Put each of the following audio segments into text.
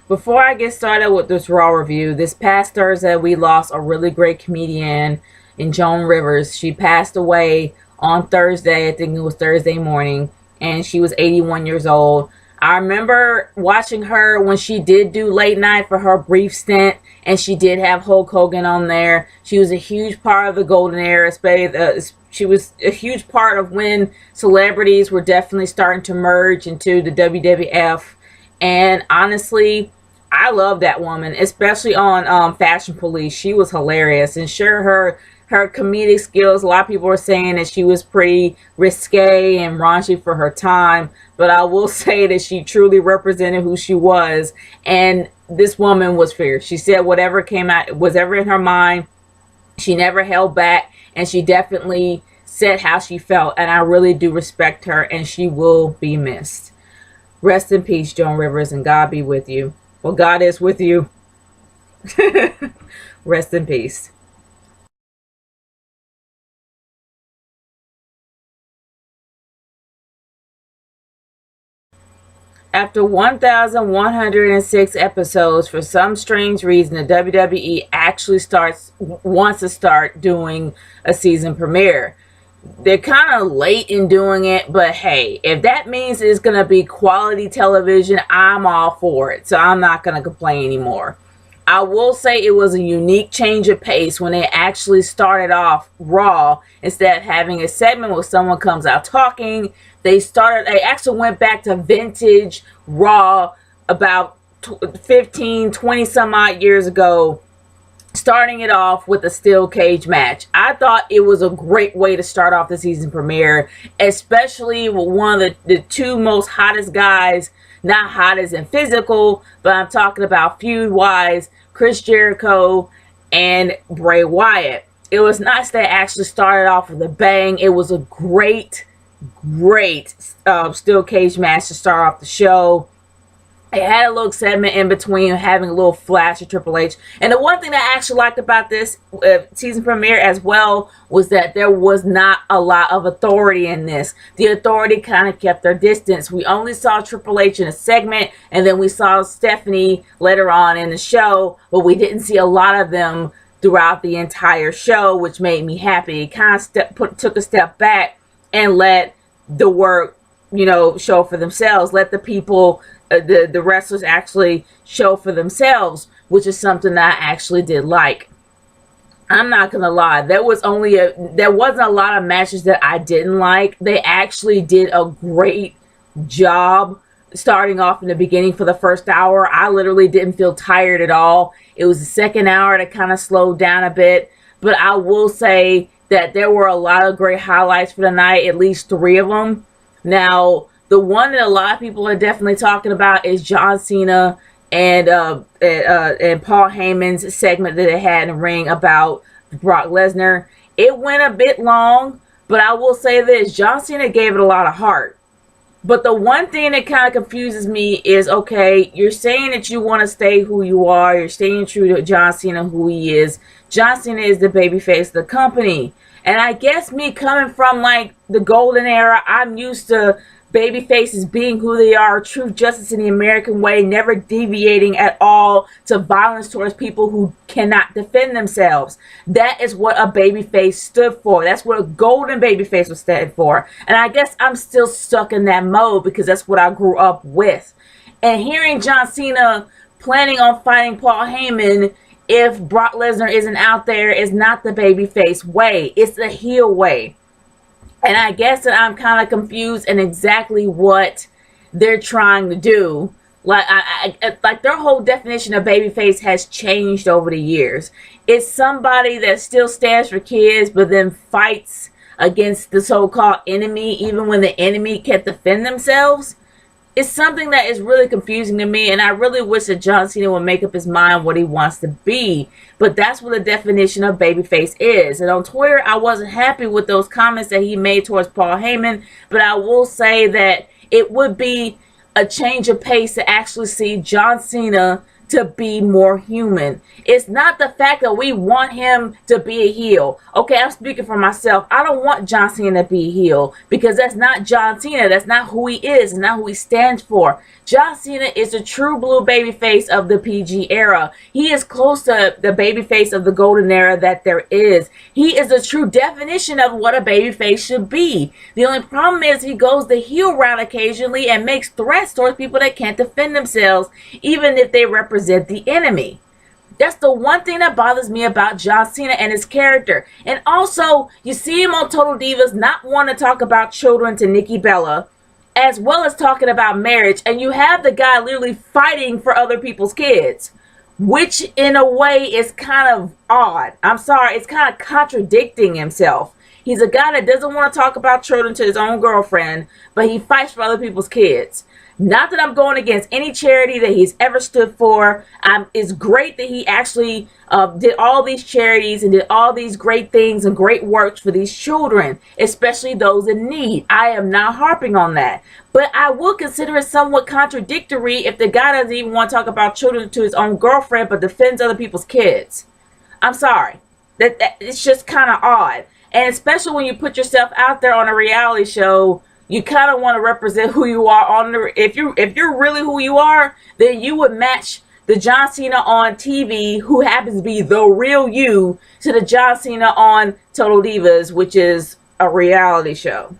Before I get started with this Raw review, this past Thursday we lost a really great comedian in Joan Rivers. She passed away on Thursday. I think it was Thursday morning, and she was 81 years old. I remember watching her when she did do late night for her brief stint, and she did have Hulk Hogan on there. She was a huge part of the golden era. She was a huge part of when celebrities were definitely starting to merge into the WWF. And honestly, I love that woman, especially on Fashion Police. She was hilarious, and sure, her comedic skills. A lot of people were saying that she was pretty risque and raunchy for her time, but I will say that she truly represented who she was. And this woman was fierce. She said whatever came out, was ever in her mind. She never held back, and she definitely said how she felt. And I really do respect her, and she will be missed. Rest in peace, Joan Rivers, and God be with you. Well, God is with you. Rest in peace. After 1,106 episodes, for some strange reason, the WWE actually wants to start doing a season premiere. They're kind of late in doing it, but hey, if that means it's going to be quality television, I'm all for it. So I'm not going to complain anymore. I will say it was a unique change of pace when they actually started off Raw. Instead of having a segment where someone comes out talking, they actually went back to vintage Raw about 15, 20 some odd years ago, starting it off with a steel cage match. I thought it was a great way to start off the season premiere, especially with one of the two most hottest guys, not hottest in physical, but I'm talking about feud-wise, Chris Jericho and Bray Wyatt. It was nice that it actually started off with a bang. It was a great steel cage match to start off the show. It had a little segment in between, having a little flash of Triple H. And the one thing that I actually liked about this season premiere as well was that there was not a lot of authority in this. The authority kind of kept their distance. We only saw Triple H in a segment, and then we saw Stephanie later on in the show, but we didn't see a lot of them throughout the entire show, which made me happy. It kind of took a step back and let the work, show for themselves. Let the people, the wrestlers actually show for themselves, which is something that I actually did like. I'm not gonna lie, there wasn't a lot of matches that I didn't like. They actually did a great job starting off in the beginning. For the first hour, I literally didn't feel tired at all. It was the second hour that kind of slowed down a bit, but I will say that there were a lot of great highlights for the night, at least 3 of them. Now, the one that a lot of people are definitely talking about is John Cena and Paul Heyman's segment that they had in the ring about Brock Lesnar. It went a bit long, but I will say this: John Cena gave it a lot of heart. But the one thing that kind of confuses me is, okay, you're saying that you want to stay who you are. You're staying true to John Cena, who he is. John Cena is the babyface of the company. And I guess me coming from like the golden era, I'm used to baby faces being who they are, true justice in the American way, never deviating at all to violence towards people who cannot defend themselves. That is what a baby face stood for. That's what a golden baby face was stood for. And I guess I'm still stuck in that mode because that's what I grew up with. And hearing John Cena planning on fighting Paul Heyman if Brock Lesnar isn't out there is not the babyface way. It's the heel way. And I guess that I'm kind of confused in exactly what they're trying to do. Like their whole definition of babyface has changed over the years. It's somebody that still stands for kids, but then fights against the so-called enemy, even when the enemy can't defend themselves. It's something that is really confusing to me, and I really wish that John Cena would make up his mind what he wants to be. But that's what the definition of babyface is. And on Twitter, I wasn't happy with those comments that he made towards Paul Heyman, but I will say that it would be a change of pace to actually see John Cena to be more human. It's not the fact that we want him to be a heel. Okay, I'm speaking for myself. I don't want John Cena to be a heel because that's not John Cena. That's not who he is. It's not who he stands for. John Cena is the true blue babyface of the PG era. He is close to the babyface of the golden era that there is. He is the true definition of what a babyface should be. The only problem is he goes the heel route occasionally and makes threats towards people that can't defend themselves, even if they represent the enemy. That's the one thing that bothers me about John Cena and his character. And also, you see him on Total Divas not want to talk about children to Nikki Bella, as well as talking about marriage, and you have the guy literally fighting for other people's kids, which in a way is kind of odd. I'm sorry, it's kind of contradicting himself. He's a guy that doesn't want to talk about children to his own girlfriend, but he fights for other people's kids. Not that I'm going against any charity that he's ever stood for. It's great that he actually did all these charities and did all these great things and great works for these children, especially those in need. I am not harping on that. But I will consider it somewhat contradictory if the guy doesn't even want to talk about children to his own girlfriend but defends other people's kids. I'm sorry. That it's just kind of odd. And especially when you put yourself out there on a reality show, you kind of want to represent who you are on the. If you're really who you are, then you would match the John Cena on TV, who happens to be the real you, to the John Cena on Total Divas, which is a reality show.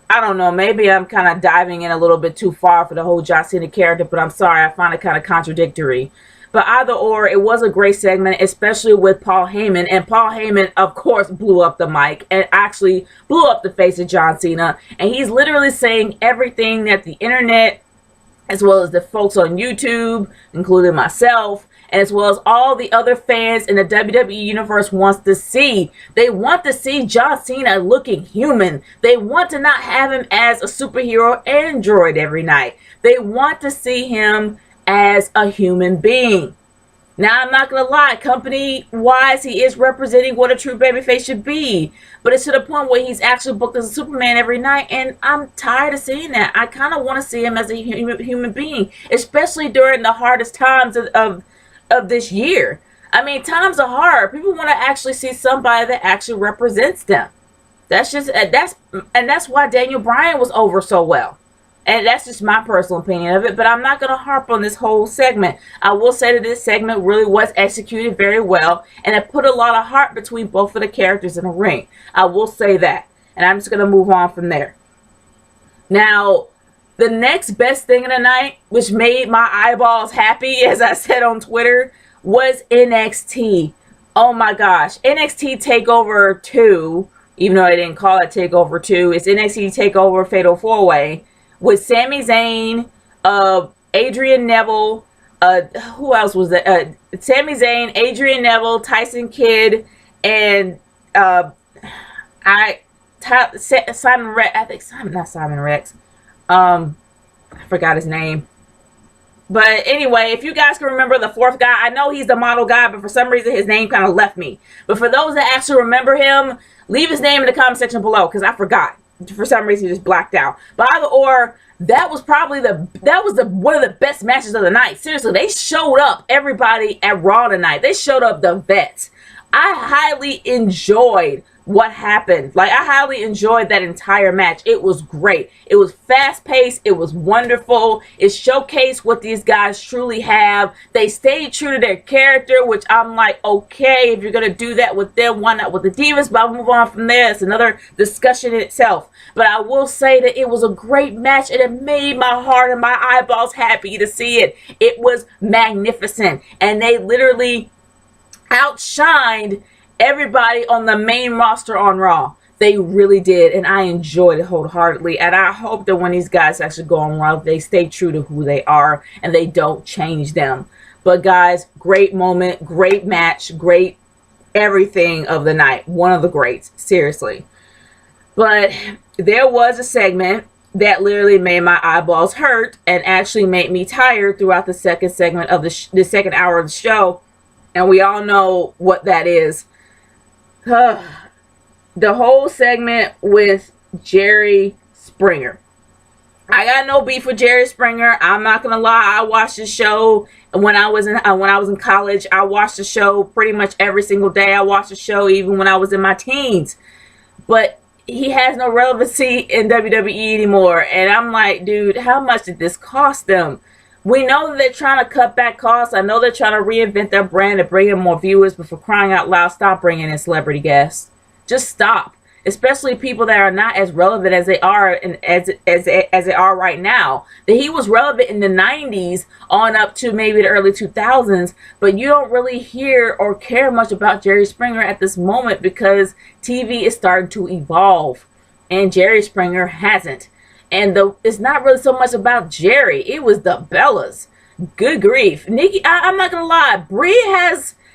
I don't know. Maybe I'm kind of diving in a little bit too far for the whole John Cena character, but I'm sorry. I find it kind of contradictory. But either or, it was a great segment, especially with Paul Heyman. And Paul Heyman, of course, blew up the mic and actually blew up the face of John Cena. And he's literally saying everything that the internet, as well as the folks on YouTube, including myself, as well as all the other fans in the WWE universe wants to see. They want to see John Cena looking human. They want to not have him as a superhero android every night. They want to see him as a human being. Now, I'm not going to lie, company-wise, he is representing what a true babyface should be. But it's to the point where he's actually booked as a Superman every night, and I'm tired of seeing that. I kind of want to see him as a human being, especially during the hardest times of this year. I mean, times are hard. People want to actually see somebody that actually represents them. That's why Daniel Bryan was over so well. And that's just my personal opinion of it, but I'm not going to harp on this whole segment. I will say that this segment really was executed very well, and it put a lot of heart between both of the characters in the ring. I will say that, and I'm just going to move on from there. Now, the next best thing of the night, which made my eyeballs happy, as I said on Twitter, was NXT. Oh my gosh, NXT TakeOver 2, even though I didn't call it TakeOver 2, it's NXT TakeOver Fatal 4-Way, with Sami Zayn, Adrian Neville, who else was that? Sami Zayn, Adrian Neville, Tyson Kidd, and Simon Rex. I think not Simon Rex. I forgot his name. But anyway, if you guys can remember the fourth guy, I know he's the model guy, but for some reason his name kind of left me. But for those that actually remember him, leave his name in the comment section below, because I forgot. For some reason, he just blacked out. But either or, that was probably one of the best matches of the night. Seriously, they showed up, everybody at Raw tonight. They showed up the vets. I highly enjoyed what happened. Like, I highly enjoyed that entire match. It was great. It was fast-paced. It was wonderful. It showcased what these guys truly have. They stayed true to their character, which I'm like, okay, if you're going to do that with them, why not with the Divas? But I'll move on from there. It's another discussion in itself. But I will say that it was a great match, and it made my heart and my eyeballs happy to see it. It was magnificent. And they literally outshined everybody on the main roster on Raw. They really did, and I enjoyed it wholeheartedly. And I hope that when these guys actually go on Raw, they stay true to who they are and they don't change them. But guys, great moment, great match, great everything of the night. One of the greats, seriously. But there was a segment that literally made my eyeballs hurt and actually made me tired throughout the second segment of the second hour of the show. And we all know what that is. The whole segment with Jerry Springer. I got no beef with Jerry Springer. I'm not gonna lie. I watched the show when I was in college. I watched the show pretty much every single day. I watched the show even when I was in my teens. But he has no relevancy in WWE anymore. And I'm like, dude, how much did this cost them? We know that they're trying to cut back costs. I know they're trying to reinvent their brand to bring in more viewers, but for crying out loud, stop bringing in celebrity guests. Just stop. Especially people that are not as relevant as they are and as they are right now. That he was relevant in the 90s on up to maybe the early 2000s, but you don't really hear or care much about Jerry Springer at this moment because TV is starting to evolve and Jerry Springer hasn't. And it's not really so much about Jerry. It was the Bellas. Good grief. Nikki, I'm not gonna lie, Brie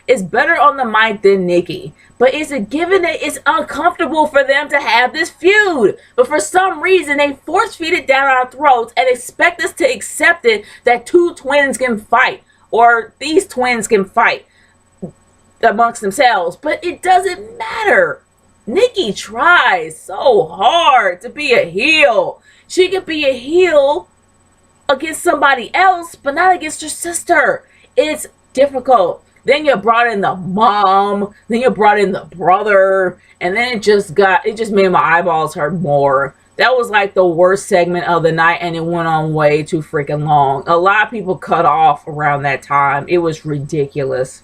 is better on the mic than Nikki. But it's a given that it's uncomfortable for them to have this feud. But for some reason, they force feed it down our throats and expect us to accept it that two twins can fight. Or these twins can fight amongst themselves. But it doesn't matter. Nikki tries so hard to be a heel. She could be a heel against somebody else, but not against her sister. It's difficult. Then you brought in the mom, then you brought in the brother, and then it just made my eyeballs hurt more. That was like the worst segment of the night, and it went on way too freaking long. A lot of people cut off around that time. It was ridiculous.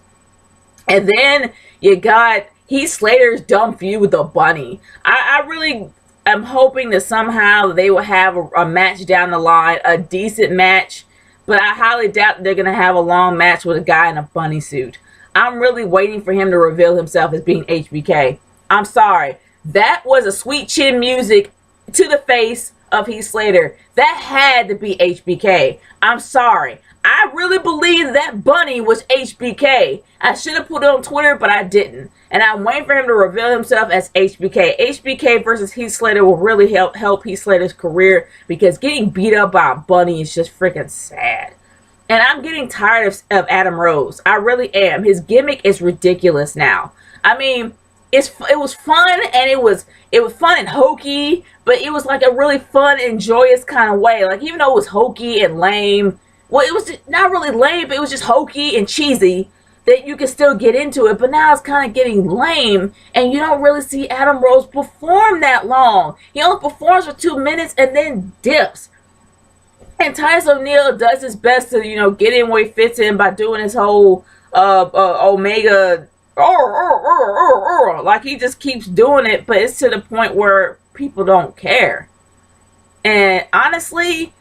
And then you got Heath Slater's dumb feud with the bunny. I really am hoping that somehow they will have a match down the line, a decent match. But I highly doubt they're going to have a long match with a guy in a bunny suit. I'm really waiting for him to reveal himself as being HBK. I'm sorry. That was a sweet chin music to the face of Heath Slater. That had to be HBK. I'm sorry. I really believe that bunny was HBK. I should have put it on Twitter, but I didn't. And I'm waiting for him to reveal himself as HBK. HBK versus Heath Slater will really help Heath Slater's career because getting beat up by a bunny is just freaking sad. And I'm getting tired of Adam Rose. I really am. His gimmick is ridiculous now. I mean, it was fun and it was fun and hokey, but it was like a really fun and joyous kind of way. Like even though it was hokey and lame, well, it was not really lame, but it was just hokey and cheesy that you can still get into it. But now it's kind of getting lame, and you don't really see Adam Rose perform that long. He only performs for 2 minutes and then dips. And Titus O'Neil does his best to, get in where he fits in by doing his whole Omega, like he just keeps doing it, but it's to the point where people don't care. And honestly,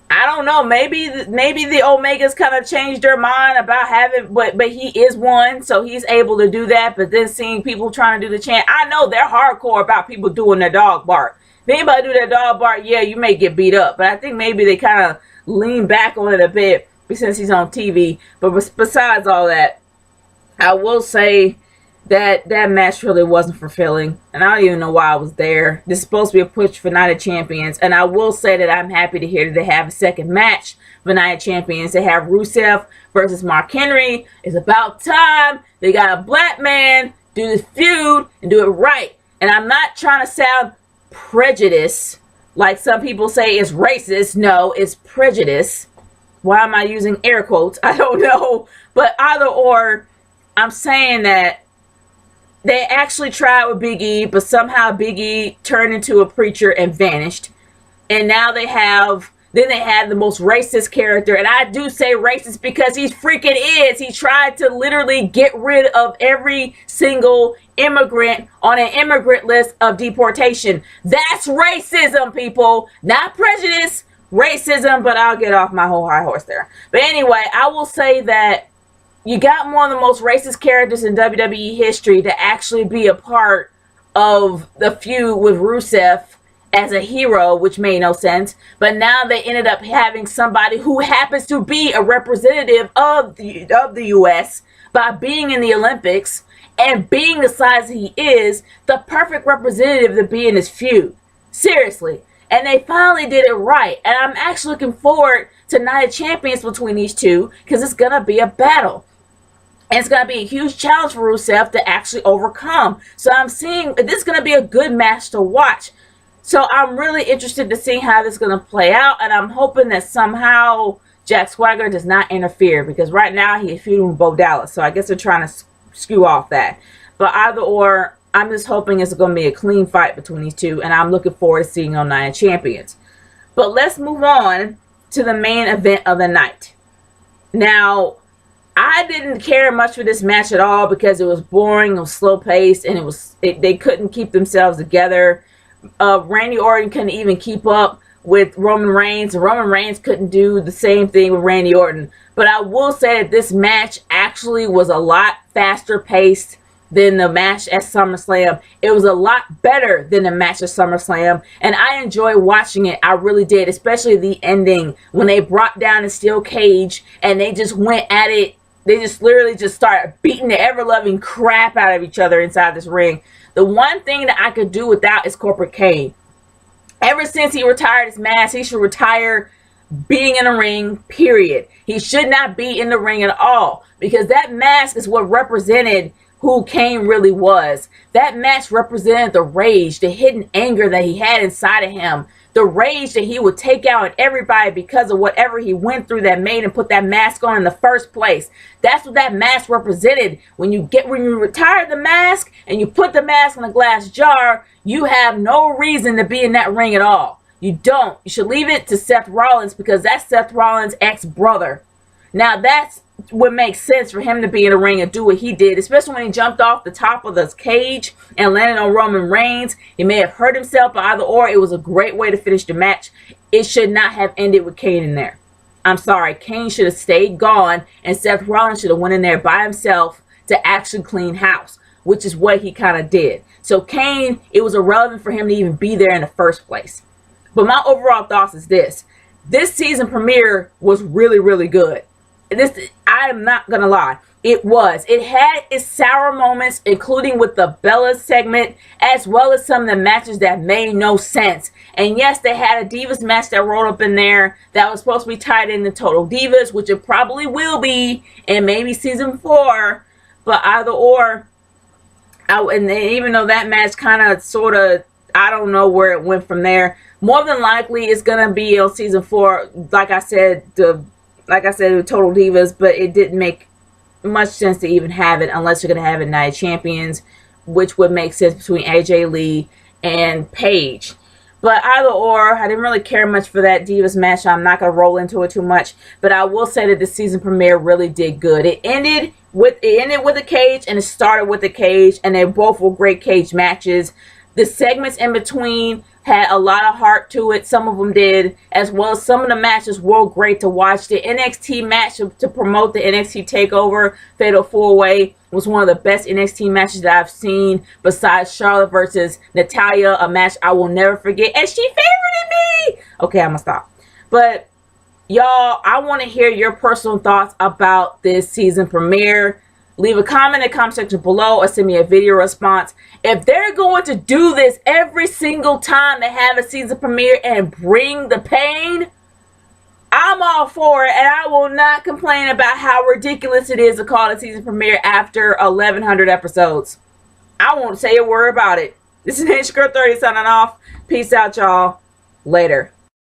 I don't know. Maybe the Omegas kind of changed their mind about having, but he is one, so he's able to do that. But then seeing people trying to do the chant, I know they're hardcore about people doing their dog bark. If anybody do their dog bark, yeah, you may get beat up. But I think maybe they kind of lean back on it a bit since he's on TV. But besides all that, I will say that match really wasn't fulfilling, and I don't even know why I was there. This is supposed to be a push for Night of Champions, and I will say that I'm happy to hear that they have a second match for Night of Champions. They have Rusev versus Mark Henry. It's about time they got a black man do this feud and do it right. And I'm not trying to sound prejudiced, like some people say it's racist. No, it's prejudice. Why am I using air quotes? I don't know. But either or, I'm saying that they actually tried with Big E, but somehow Big E turned into a preacher and vanished. And now they had the most racist character. And I do say racist because he freaking is. He tried to literally get rid of every single immigrant on an immigrant list of deportation. That's racism, people. Not prejudice, racism, but I'll get off my whole high horse there. But anyway, I will say that you got one of the most racist characters in WWE history to actually be a part of the feud with Rusev as a hero, which made no sense. But now they ended up having somebody who happens to be a representative of the U.S. by being in the Olympics and being the size he is, the perfect representative to be in this feud. Seriously. And they finally did it right. And I'm actually looking forward to Night of Champions between these two because it's going to be a battle. And it's going to be a huge challenge for Rusev to actually overcome. So I'm seeing this is going to be a good match to watch. So I'm really interested to see how this is going to play out, and I'm hoping that somehow Jack Swagger does not interfere, because right now he's feuding with Bo Dallas, so I guess they're trying to skew off that. But either or, I'm just hoping it's going to be a clean fight between these two, and I'm looking forward to seeing on Night of Champions. But let's move on to the main event of the night. Now, I didn't care much for this match at all because it was boring, it was slow paced, and they couldn't keep themselves together. Randy Orton couldn't even keep up with Roman Reigns, and Roman Reigns couldn't do the same thing with Randy Orton. But I will say that this match actually was a lot faster paced than the match at SummerSlam. It was a lot better than the match at SummerSlam, and I enjoyed watching it. I really did, especially the ending when they brought down the steel cage and they just went at it. They just literally just started beating the ever-loving crap out of each other inside this ring. The one thing that I could do without is Corporate Kane. Ever since he retired his mask, he should retire being in a ring, period. He should not be in the ring at all, because that mask is what represented who Kane really was. That match represented the rage, the hidden anger that he had inside of him, the rage that he would take out on everybody because of whatever he went through that made him put that mask on in the first place. That's what that mask represented. When you retire the mask and you put the mask in a glass jar, you have no reason to be in that ring at all. You don't. You should leave it to Seth Rollins, because that's Seth Rollins' ex-brother. Now that's what makes sense for him to be in the ring and do what he did, especially when he jumped off the top of the cage and landed on Roman Reigns. He may have hurt himself, but either or, it was a great way to finish the match. It should not have ended with Kane in there. I'm sorry. Kane should have stayed gone, and Seth Rollins should have went in there by himself to actually clean house, which is what he kind of did. So Kane, it was irrelevant for him to even be there in the first place. But my overall thoughts is this. This season premiere was really, really good. I am not gonna lie, it had its sour moments, including with the Bella segment, as well as some of the matches that made no sense. And yes, they had a Divas match that rolled up in there that was supposed to be tied into Total Divas, which it probably will be in maybe season 4. But either or, and even though that match kind of sort of, I don't know where it went from there. More than likely, it's gonna be on season 4. Like I said, with Total Divas, but it didn't make much sense to even have it unless you're going to have it Night of Champions, which would make sense between AJ Lee and Paige. But either or, I didn't really care much for that Divas match. So I'm not going to roll into it too much, but I will say that the season premiere really did good. It ended with a cage, and it started with a cage, and they both were great cage matches. The segments in between had a lot of heart to it. Some of them did, as well as some of the matches were great to watch. The NXT match to promote the NXT TakeOver Fatal 4-Way was one of the best NXT matches that I've seen, besides Charlotte versus Natalya, a match I will never forget. And she favorited me! Okay, I'm gonna stop. But, y'all, I want to hear your personal thoughts about this season premiere. Leave a comment in the comment section below, or send me a video response. If they're going to do this every single time they have a season premiere and bring the pain, I'm all for it, and I will not complain about how ridiculous it is to call it season premiere after 1,100 episodes. I won't say a word about it. This is Girl 30 signing off. Peace out, y'all. Later.